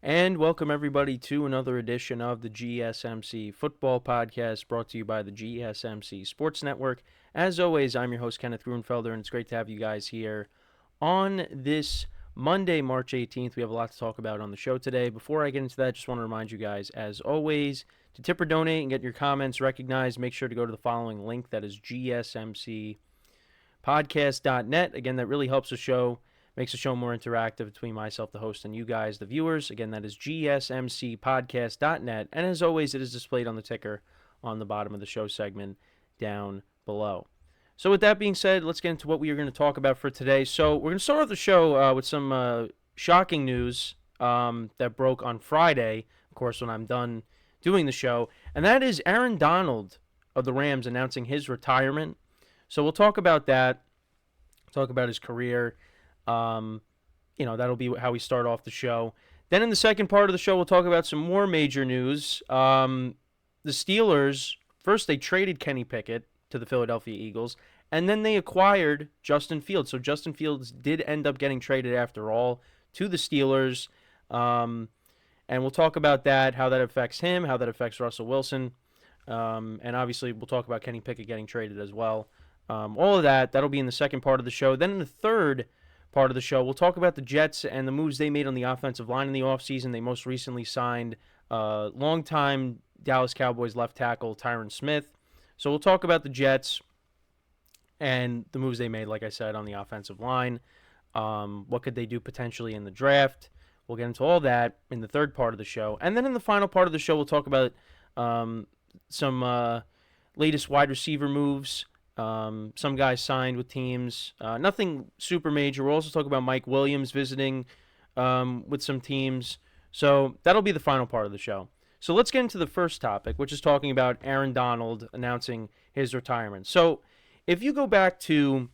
And welcome everybody to another edition of the GSMC Football Podcast, brought to you by the GSMC Sports Network. As always, I'm your host, Kenneth, and it's great to have you guys here on this Monday, March 18th. We have a lot to talk about on the show today. Before I get into that, just want to remind you guys, as always, to tip or donate and get your comments recognized, make sure to go to the following link. That is gsmcspodcast.net. Again, that really helps the show. Makes the show more interactive between myself, the host, and you guys, the viewers. Again, that is gsmcspodcast.net. And as always, it is displayed on the ticker on the bottom of the show segment down below. So with that being said, let's get into what we are going to talk about for today. So we're going to start off the show with some shocking news that broke on Friday, of course, when I'm done doing the show. And that is Aaron Donald of the Rams announcing his retirement. So we'll talk about that, talk about his career. That'll be how we start off the show. Then in the second part of the show, we'll talk about some more major news. The Steelers, first they traded Kenny Pickett to the Philadelphia Eagles, and then they acquired Justin Fields. So Justin Fields did end up getting traded after all to the Steelers. And we'll talk about that, how that affects him, how that affects Russell Wilson. And obviously we'll talk about Kenny Pickett getting traded as well. All of that'll be in the second part of the show. Then in the third part of the show, we'll talk about the Jets and the moves they made on the offensive line in the offseason. They most recently signed longtime Dallas Cowboys left tackle Tyron Smith. So we'll talk about the Jets and the moves they made, like I said, on the offensive line. What could they do potentially in the draft? We'll get into all that in the third part of the show. And then in the final part of the show, we'll talk about some latest wide receiver moves. Some guys signed with teams. Nothing super major. We'll also talk about Mike Williams visiting with some teams. So that'll be the final part of the show. So let's get into the first topic, which is talking about Aaron Donald announcing his retirement. So if you go back to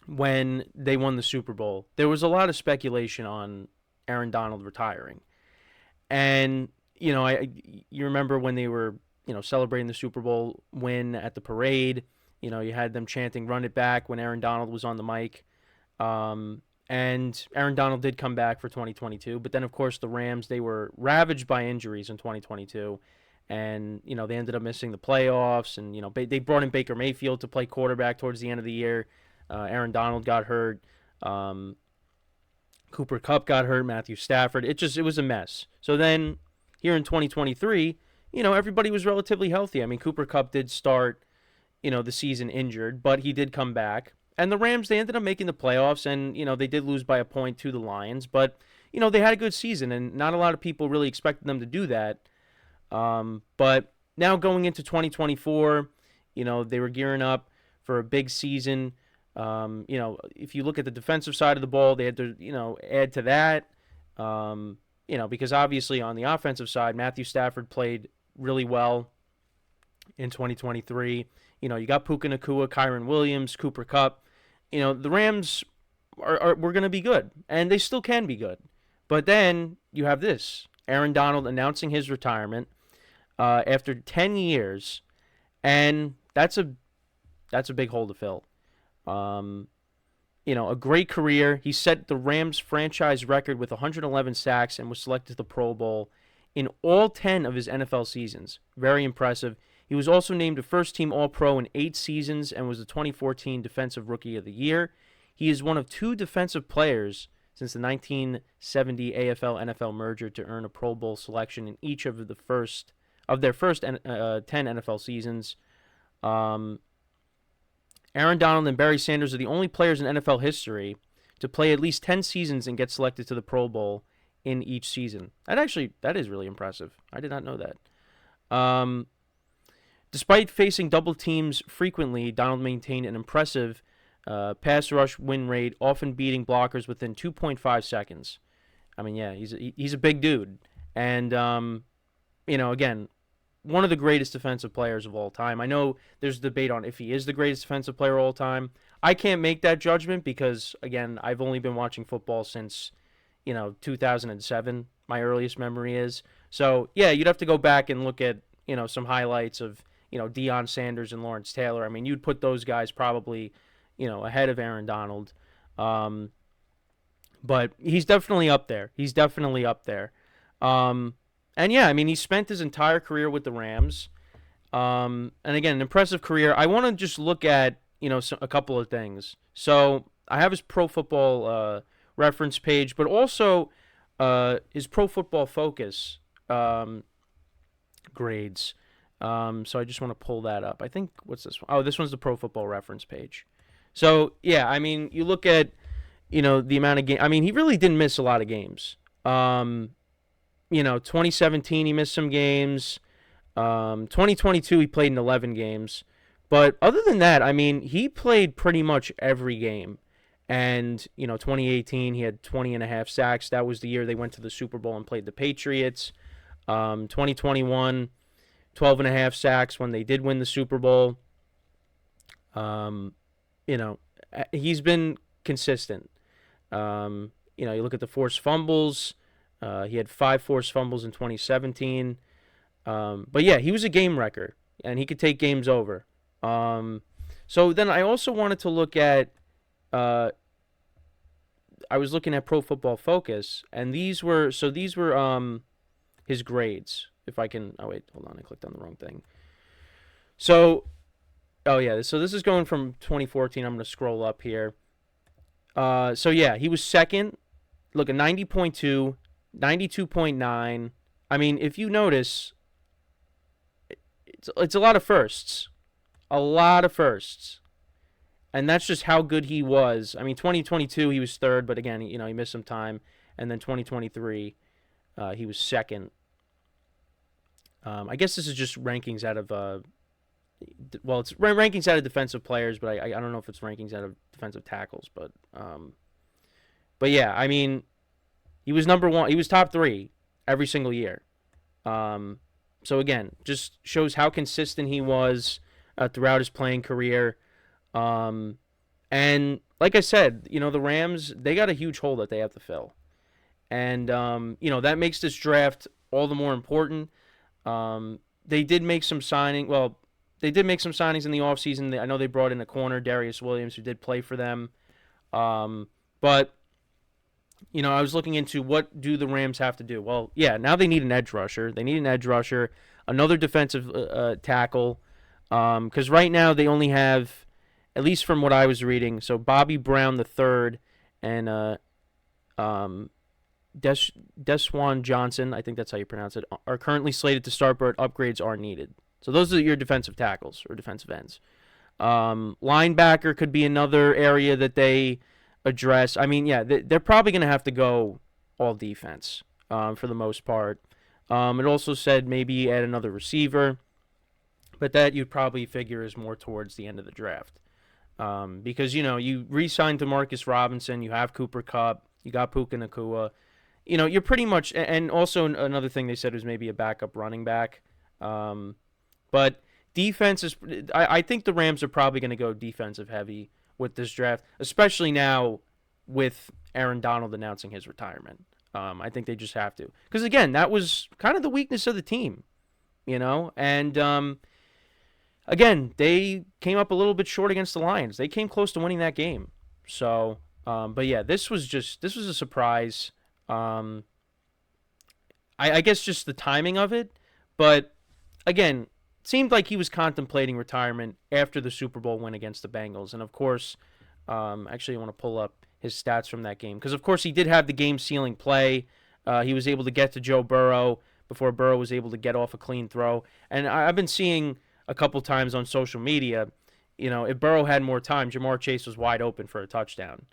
when they won the Super Bowl, there was a lot of speculation on Aaron Donald retiring. And, you remember when they were, celebrating the Super Bowl win at the parade. You had them chanting, "Run it back," when Aaron Donald was on the mic. And Aaron Donald did come back for 2022. But then, of course, the Rams, they were ravaged by injuries in 2022. And, they ended up missing the playoffs. And, they brought in Baker Mayfield to play quarterback towards the end of the year. Aaron Donald got hurt. Cooper Kupp got hurt. Matthew Stafford. It was a mess. So then, here in 2023, everybody was relatively healthy. I mean, Cooper Kupp did start the season injured, but he did come back. And the Rams, they ended up making the playoffs, and, they did lose by a point to the Lions. But, they had a good season, and not a lot of people really expected them to do that. But now going into 2024, they were gearing up for a big season. If you look at the defensive side of the ball, they had to, add to that. Because obviously on the offensive side, Matthew Stafford played really well in 2023. You got Puka Nacua, Kyron Williams, Cooper Kupp. The Rams were going to be good, and they still can be good. But then you have this, Aaron Donald announcing his retirement after 10 years, and that's a big hole to fill. A great career. He set the Rams franchise record with 111 sacks and was selected to the Pro Bowl in all 10 of his NFL seasons. Very impressive. He was also named a first-team All-Pro in 8 seasons and was the 2014 Defensive Rookie of the Year. He is one of 2 defensive players since the 1970 AFL-NFL merger to earn a Pro Bowl selection in each of their first 10 NFL seasons. Aaron Donald and Barry Sanders are the only players in NFL history to play at least 10 seasons and get selected to the Pro Bowl in each season. That is really impressive. I did not know that. Despite facing double teams frequently, Donald maintained an impressive pass rush win rate, often beating blockers within 2.5 seconds. I mean, yeah, he's a big dude. And, again, one of the greatest defensive players of all time. I know there's debate on if he is the greatest defensive player of all time. I can't make that judgment because, again, I've only been watching football since, 2007, my earliest memory is. So, yeah, you'd have to go back and look at, some highlights of, Deion Sanders and Lawrence Taylor. I mean, you'd put those guys probably, ahead of Aaron Donald. But he's definitely up there. And yeah, I mean, he spent his entire career with the Rams. And again, an impressive career. I want to just look at, a couple of things. So I have his Pro Football reference page, but also his Pro Football Focus grades. So I just want to pull that up. I think, what's this one? Oh, this one's the Pro Football reference page. So, yeah, I mean, you look at, the amount of games. I mean, he really didn't miss a lot of games. 2017, he missed some games. 2022, he played in 11 games. But other than that, I mean, he played pretty much every game. And, 2018, he had 20 and a half sacks. That was the year they went to the Super Bowl and played the Patriots. 2021, 12 and a half sacks when they did win the Super Bowl. He's been consistent. You look at the forced fumbles. He had 5 forced fumbles in 2017. But yeah, he was a game wrecker, and he could take games over. So then I also wanted to look at, I was looking at Pro Football Focus, and these were his grades. If I can, oh wait, hold on, I clicked on the wrong thing. So, so this is going from 2014. I'm going to scroll up here. So yeah, he was second. Look at 90.2, 92.9. I mean, if you notice, it's a lot of firsts. A lot of firsts. And that's just how good he was. I mean, 2022, he was third, but again, he missed some time. And then 2023, he was second. I guess this is just rankings out of, it's rankings out of defensive players, but I don't know if it's rankings out of defensive tackles. But yeah, I mean, he was number one. He was top 3 every single year. So again, just shows how consistent he was throughout his playing career. And like I said, the Rams, they got a huge hole that they have to fill. And, that makes this draft all the more important. They did make some signings in the offseason. I know they brought in a corner, Darius Williams, who did play for them. But, I was looking into what do the Rams have to do. Well, yeah, now they need an edge rusher. They need an edge rusher, another defensive tackle. Because right now they only have, at least from what I was reading, so Bobby Brown III and Deshaun Johnson, I think that's how you pronounce it, are currently slated to start, but upgrades are needed. So those are your defensive tackles or defensive ends. Linebacker could be another area that they address. I mean, yeah, they're probably going to have to go all defense for the most part. It also said maybe add another receiver, but that you'd probably figure is more towards the end of the draft. Because, you re-signed Demarcus Robinson, you have Cooper Kupp, you got Puka Nacua. You're pretty much, and also another thing they said was maybe a backup running back. But defense is, I think the Rams are probably going to go defensive heavy with this draft, especially now with Aaron Donald announcing his retirement. I think they just have to. Because, again, that was kind of the weakness of the team, and again, they came up a little bit short against the Lions. They came close to winning that game. So, but yeah, this was a surprise. I guess just the timing of it. But again, it seemed like he was contemplating retirement after the Super Bowl win against the Bengals. And of course, actually I want to pull up his stats from that game. Because of course he did have the game-sealing play. He was able to get to Joe Burrow before Burrow was able to get off a clean throw. And I've been seeing a couple times on social media, if Burrow had more time, Jamar Chase was wide open for a touchdown.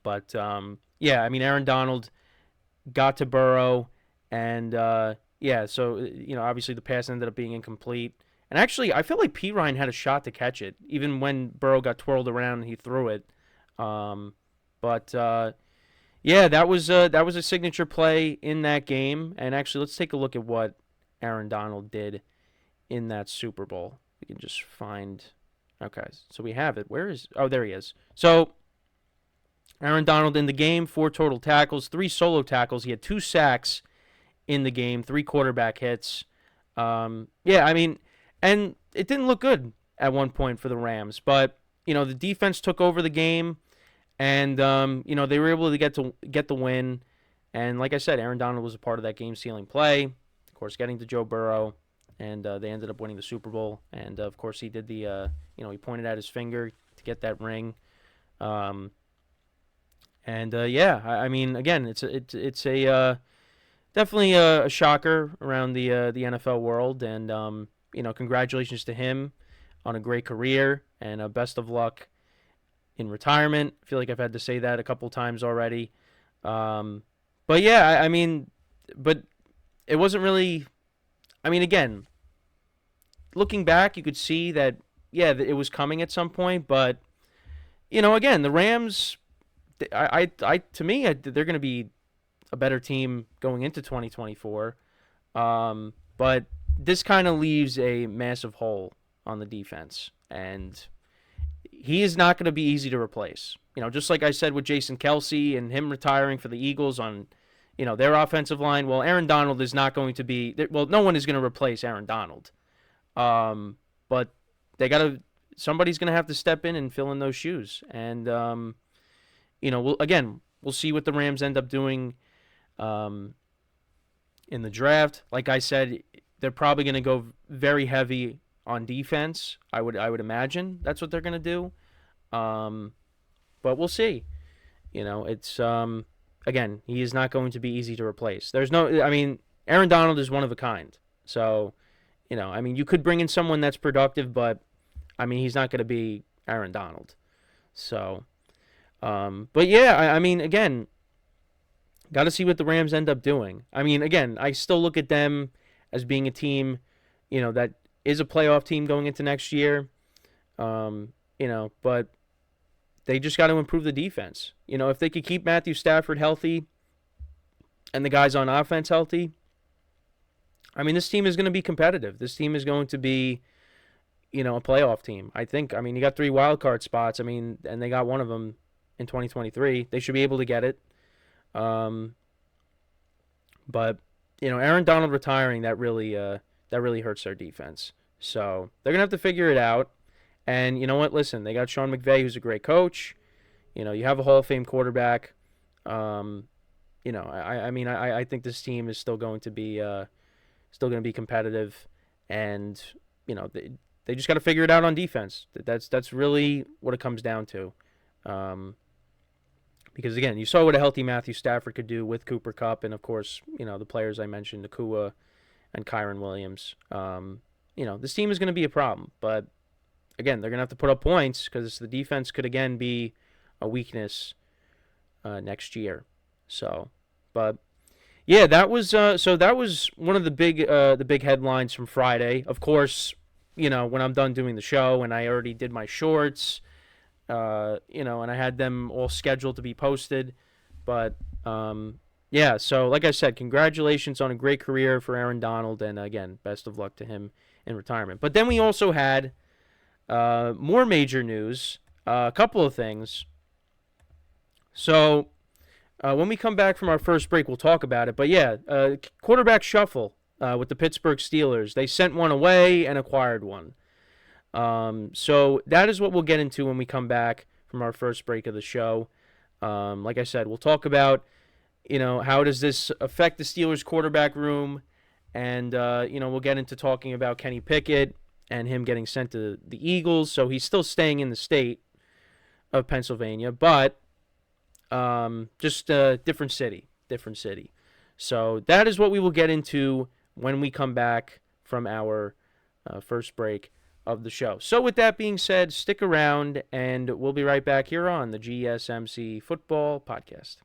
But yeah, I mean, Aaron Donald got to Burrow, and yeah, so obviously the pass ended up being incomplete. And actually, I feel like P. Ryan had a shot to catch it, even when Burrow got twirled around and he threw it. But yeah, that was a signature play in that game. And actually, let's take a look at what Aaron Donald did in that Super Bowl. We can just find. Okay, so we have it. Oh, there he is. So Aaron Donald in the game, 4 total tackles, 3 solo tackles. He had 2 sacks in the game, 3 quarterback hits. Yeah, I mean, and it didn't look good at one point for the Rams, but the defense took over the game, and they were able to get the win. And like I said, Aaron Donald was a part of that game-sealing play. Of course, getting to Joe Burrow, and they ended up winning the Super Bowl. And of course, he did he pointed out his finger to get that ring. Yeah, I mean, again, it's a definitely a shocker around the NFL world, and congratulations to him on a great career, and best of luck in retirement. I feel like I've had to say that a couple times already. But yeah, I mean, but it wasn't really. I mean, again, looking back, you could see that it was coming at some point, but again, the Rams, to me, they're going to be a better team going into 2024. But this kind of leaves a massive hole on the defense, and he is not going to be easy to replace. Just like I said with Jason Kelsey and him retiring for the Eagles on, their offensive line. Well, Aaron Donald is not going to be. Well, no one is going to replace Aaron Donald. But somebody's going to have to step in and fill in those shoes. And we'll see what the Rams end up doing in the draft. Like I said, they're probably going to go very heavy on defense. I would imagine that's what they're going to do. But we'll see. It's again, he is not going to be easy to replace. Aaron Donald is one of a kind. So, you could bring in someone that's productive, but he's not going to be Aaron Donald. So, but yeah, again, got to see what the Rams end up doing. Again, I still look at them as being a team, that is a playoff team going into next year. But they just got to improve the defense. If they could keep Matthew Stafford healthy and the guys on offense healthy, this team is going to be competitive. This team is going to be, a playoff team. I think. You got 3 wild card spots. And they got one of them in 2023. They should be able to get it. But Aaron Donald retiring, that really hurts their defense. So they're gonna have to figure it out. And you know what? Listen, they got Sean McVay, who's a great coach. You have a Hall of Fame quarterback. I think this team is still going to be competitive, and they just got to figure it out on defense. That's really what it comes down to. Because again, you saw what a healthy Matthew Stafford could do with Cooper Kupp, and of course, the players I mentioned, Nakua and Kyron Williams. This team is going to be a problem, but again, they're going to have to put up points because the defense could again be a weakness next year. So, but yeah, that was one of the big headlines from Friday. Of course, when I'm done doing the show and I already did my shorts, and I had them all scheduled to be posted, but yeah. So like I said, congratulations on a great career for Aaron Donald, and again, best of luck to him in retirement. But then we also had more major news, a couple of things. So when we come back from our first break, we'll talk about it. But yeah, quarterback shuffle with the Pittsburgh Steelers. They sent one away and acquired one. So that is what we'll get into when we come back from our first break of the show. Like I said, we'll talk about, how does this affect the Steelers quarterback room, and, we'll get into talking about Kenny Pickett and him getting sent to the Eagles. So he's still staying in the state of Pennsylvania, but just a different city. So that is what we will get into when we come back from our first break of the show. So with that being said, stick around, and we'll be right back here on the GSMC Football Podcast.